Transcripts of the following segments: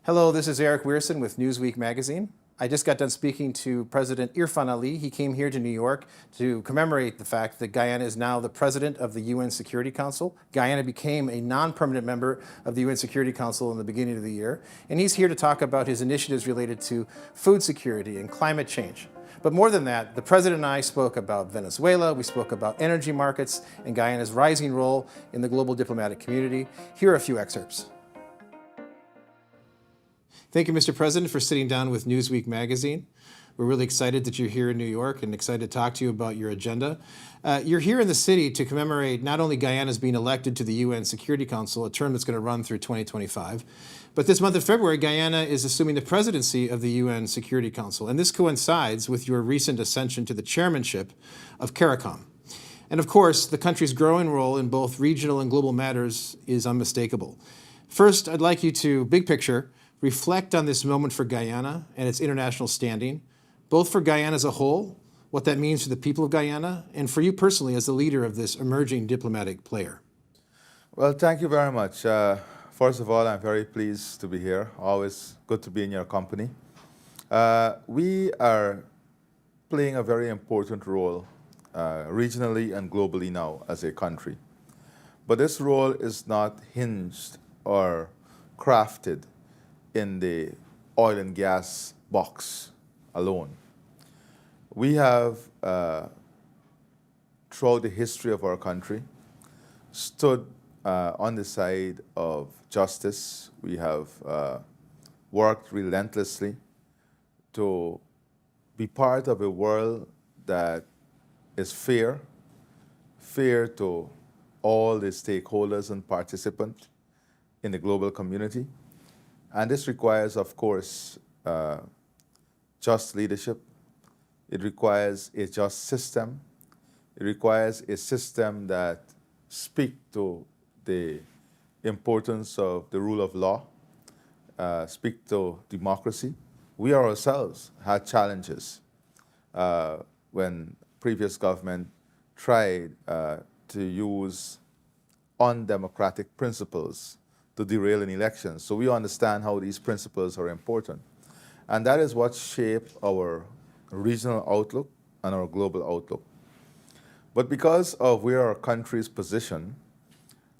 Hello, this is Arick Wierson with Newsweek magazine. I just got done speaking to President Irfan Ali. He came here to New York to commemorate the fact that Guyana is now the president of the UN Security Council. Guyana became a non-permanent member of the UN Security Council in the beginning of the year, and he's here to talk about his initiatives related to food security and climate change. But more than that, the president and I spoke about Venezuela, we spoke about energy markets, and Guyana's rising role in the global diplomatic community. Here are a few excerpts. Thank you, Mr. President, for sitting down with Newsweek magazine. We're really excited that you're here in New York and excited to talk to you about your agenda. You're here in the city to commemorate not only Guyana's being elected to the UN Security Council, a term that's going to run through 2025, but this month of February, Guyana is assuming the presidency of the UN Security Council, and this coincides with your recent ascension to the chairmanship of CARICOM. And of course, the country's growing role in both regional and global matters is unmistakable. First, I'd like you to, big picture, reflect on this moment for Guyana and its international standing, both for Guyana as a whole, what that means for the people of Guyana, and for you personally as the leader of this emerging diplomatic player. Well, thank you very much. First of all, I'm very pleased to be here. Always good to be in your company. We are playing a very important role regionally and globally now as a country. But this role is not hinged or crafted in the oil and gas box alone. We have, throughout the history of our country, stood on the side of justice. We have worked relentlessly to be part of a world that is fair to all the stakeholders and participants in the global community. And this requires, of course, just leadership. It requires a just system. It requires a system that speaks to the importance of the rule of law, speak to democracy. We ourselves had challenges when previous government tried to use undemocratic principles to derail an election. So we understand how these principles are important. And that is what shaped our regional outlook and our global outlook. But because of where our country is positioned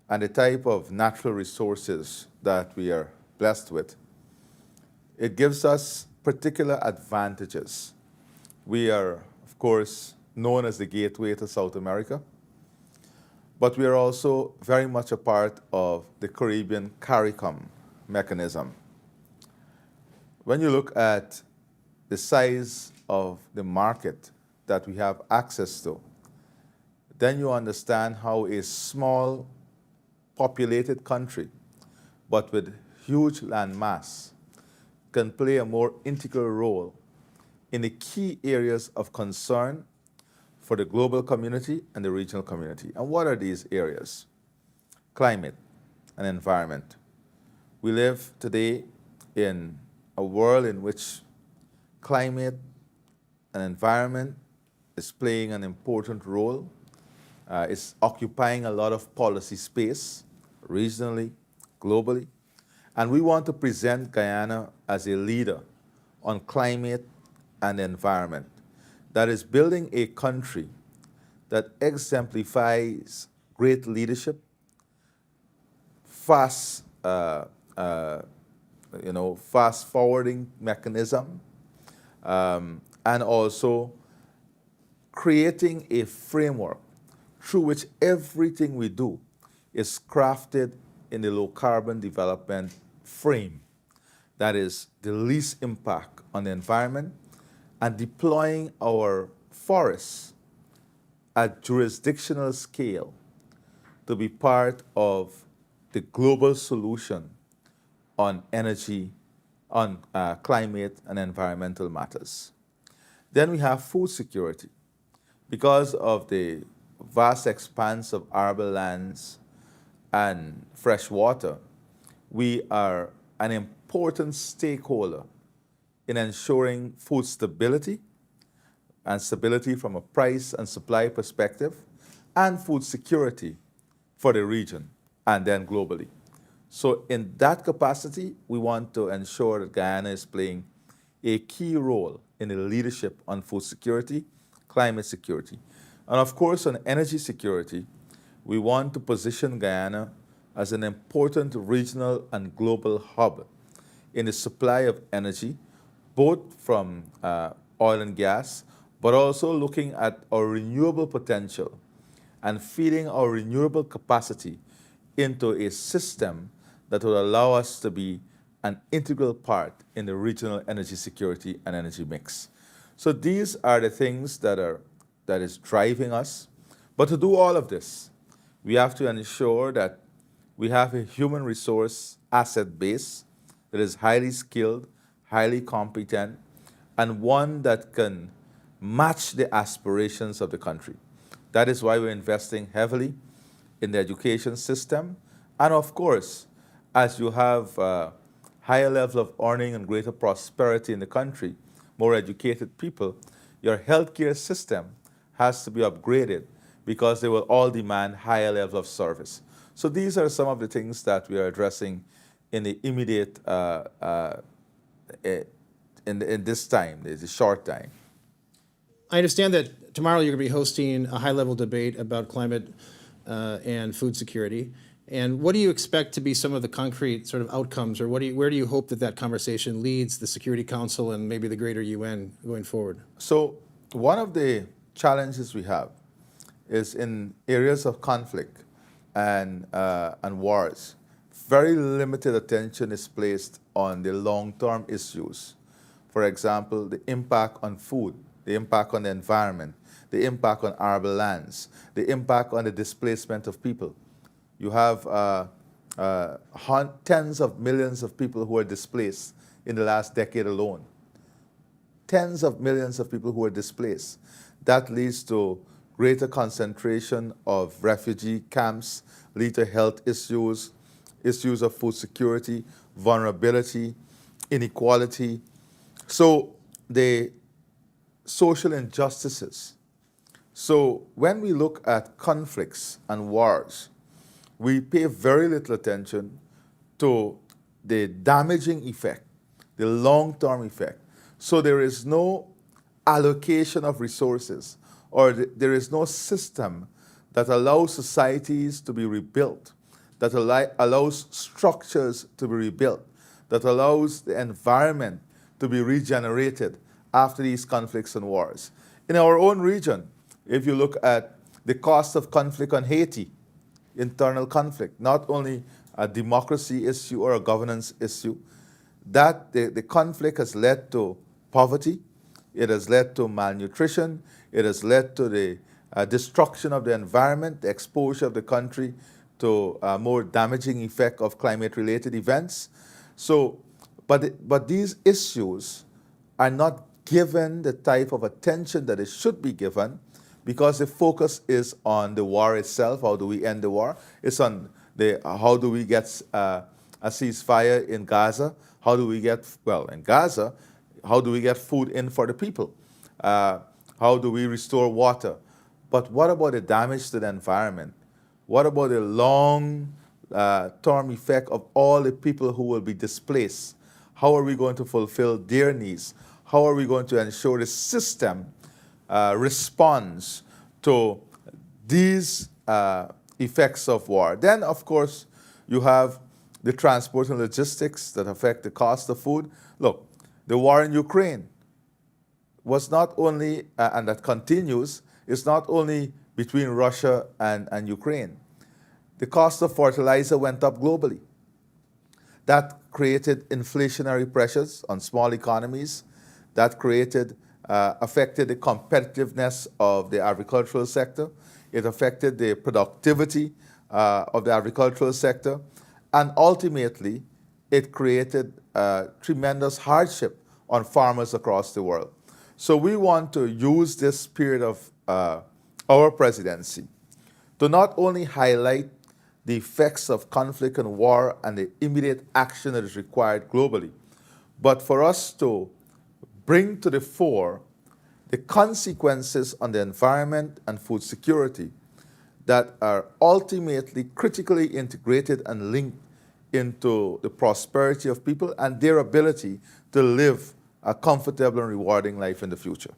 and the type of natural resources that we are blessed with, it gives us particular advantages. We are, of course, known as the gateway to South America, but we are also very much a part of the Caribbean CARICOM mechanism. When you look at the size of the market that we have access to, then you understand how a small populated country, but with huge land mass, can play a more integral role in the key areas of concern for the global community and the regional community. And what are these areas? Climate and environment. We live today in a world in which climate and environment is playing an important role. It's occupying a lot of policy space, regionally, globally. And we want to present Guyana as a leader on climate and environment, that is building a country that exemplifies great leadership, fast-forwarding mechanism, and also creating a framework through which everything we do is crafted in the low-carbon development frame, that is the least impact on the environment, and deploying our forests at jurisdictional scale to be part of the global solution on energy, on climate and environmental matters. Then we have food security. Because of the vast expanse of arable lands and fresh water, we are an important stakeholder in ensuring food stability, and stability from a price and supply perspective, and food security for the region and then globally. So in that capacity, we want to ensure that Guyana is playing a key role in the leadership on food security, climate security. And of course, on energy security, we want to position Guyana as an important regional and global hub in the supply of energy, both from oil and gas, but also looking at our renewable potential and feeding our renewable capacity into a system that will allow us to be an integral part in the regional energy security and energy mix. So these are the things that is driving us. But to do all of this, we have to ensure that we have a human resource asset base that is highly skilled, highly competent, and one that can match the aspirations of the country. That is why we're investing heavily in the education system. And of course, as you have a higher level of earning and greater prosperity in the country, more educated people, your healthcare system has to be upgraded because they will all demand higher level of service. So these are some of the things that we are addressing in the immediate, in this time, the short time. I understand that tomorrow you're going to be hosting a high-level debate about climate and food security. And what do you expect to be some of the concrete sort of outcomes, or where do you hope that conversation leads the Security Council and maybe the greater UN going forward? So one of the challenges we have is in areas of conflict and wars. Very limited attention is placed on the long-term issues. For example, the impact on food, the impact on the environment, the impact on arable lands, the impact on the displacement of people. You have tens of millions of people who are displaced in the last decade alone. Tens of millions of people who are displaced. That leads to greater concentration of refugee camps, lead to health issues, issues of food security, vulnerability, inequality. So the social injustices. So when we look at conflicts and wars, we pay very little attention to the damaging effect, the long-term effect. So there is no allocation of resources, or there is no system that allows societies to be rebuilt, that allows structures to be rebuilt, that allows the environment to be regenerated after these conflicts and wars. In our own region, if you look at the cost of conflict on Haiti, internal conflict, not only a democracy issue or a governance issue, that the conflict has led to poverty, it has led to malnutrition, it has led to the destruction of the environment, the exposure of the country to a more damaging effect of climate-related events. So, but these issues are not given the type of attention that it should be given, because the focus is on the war itself. How do we end the war? It's on how do we get a ceasefire in Gaza? How do we get, well, in Gaza, how do we get food in for the people? How do we restore water? But what about the damage to the environment? What about the long-term effect of all the people who will be displaced? How are we going to fulfill their needs? How are we going to ensure the system responds to these effects of war? Then, of course, you have the transport and logistics that affect the cost of food. Look, the war in Ukraine was not only, and that continues, it's not only between Russia and Ukraine. The cost of fertilizer went up globally. That created inflationary pressures on small economies. That affected the competitiveness of the agricultural sector. It affected the productivity of the agricultural sector. And ultimately, it created tremendous hardship on farmers across the world. So we want to use this period of our presidency to not only highlight the effects of conflict and war and the immediate action that is required globally, but for us to bring to the fore the consequences on the environment and food security that are ultimately critically integrated and linked into the prosperity of people and their ability to live a comfortable and rewarding life in the future.